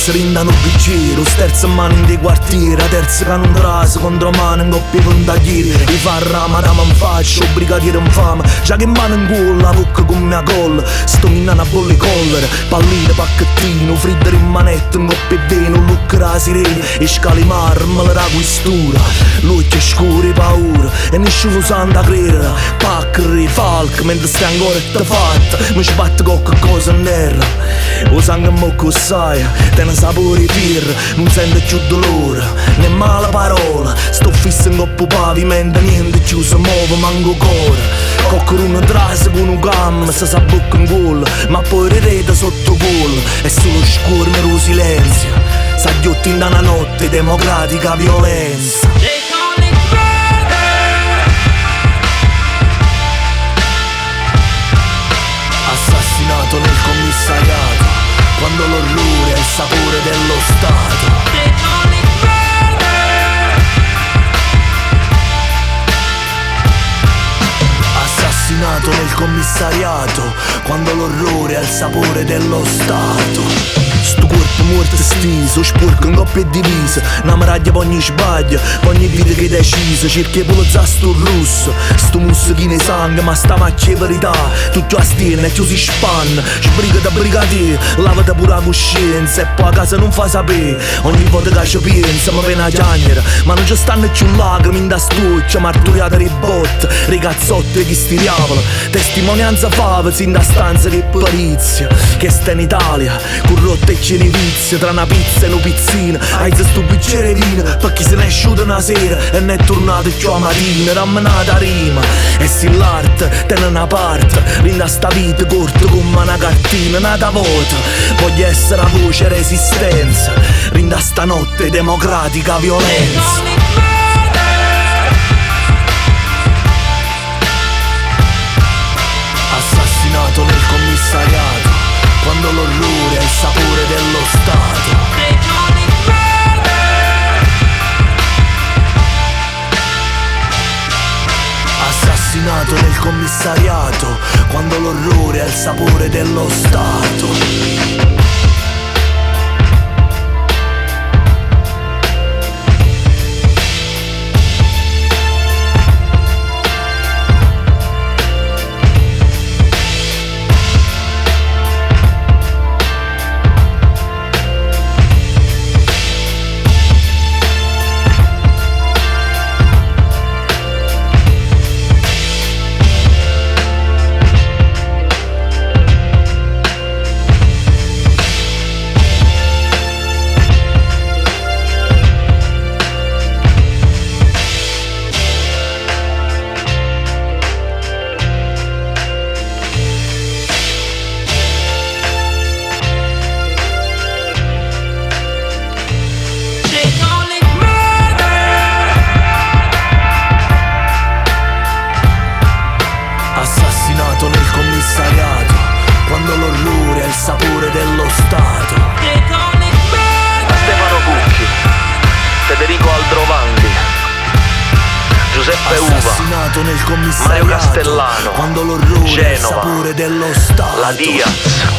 Terzo rindano bicchiere, sterzo mano in dei quartieri, a terzo che non trase contro mano in coppia con tagliere. I fa rama in faccia, brigadiere in fama, già che mano in culo, la bocca con mia colla. Sto minando a bolle collere, palline, pacchettino, friggere in manetta, in coppia e vino, look la sirena, e scalimar, me la questura. L'occhio scuro e paura, e nessuno sa da credere. Paccari, falc, mentre stai ancora e te fatta, mi sbatte qualche cosa in terra. O sangue mo cossai, te ne sapore pirra, non sento più dolore, né male parola. Sto fisso in coppo pavimento, niente più si muove, manco cuore. Qualcuno trase con un gamma, si sa bocca in culo, ma poi rete sotto culo. E solo scormere lo silenzio, s'aggiotti in una notte democratica violenza. Assassinato nel commissariato, quando l'orrore è il sapore dello Stato. Assassinato nel commissariato, quando l'orrore è il sapore dello Stato. Sto corpo morto steso, sporco in coppia e divisa, una maraglia per ogni sbaglio, per ogni vita che decisa. Cerchi di polizzare sto russo, sto muschino di sangue, ma sta macchia è verità. Tutto a stiene e chiusi si spanna, sbriga da brigadier, lavati pure la coscienza e poi a casa non fa sapere. Ogni volta che ci pensa mi viene a chiagnere, ma non ci stanno più lacrime in da stuccia, martoriate le botte, ragazzotte che stiriavano. Testimonianza fava in da stanza che perizia, che sta in Italia, con rotte e cenevizia, tra una pizza e una pizzina. Aizza sto bicchiere vino, perché se ne è asciuta una sera e ne è tornato più a mattina, rammenata rima. E se l'arte tiene una parte, rinda sta vita corta come una cartina, nata volta. Voglio essere la voce resistenza, rinda sta notte democratica violenza. Assassinato nel commissariato, quando l'orrore è il sapore dello Stato. Assassinato nel commissariato, quando l'orrore è il sapore dello Stato. Assassinato nel commissariato, quando l'orrore è il sapore dello Stato. Stefano Cucchi, Federico Aldrovandi, Giuseppe Uva, Assassinato nel commissariato, Mario Castellano, quando l'orrore è il Genova, sapore dello Stato. La Diaz,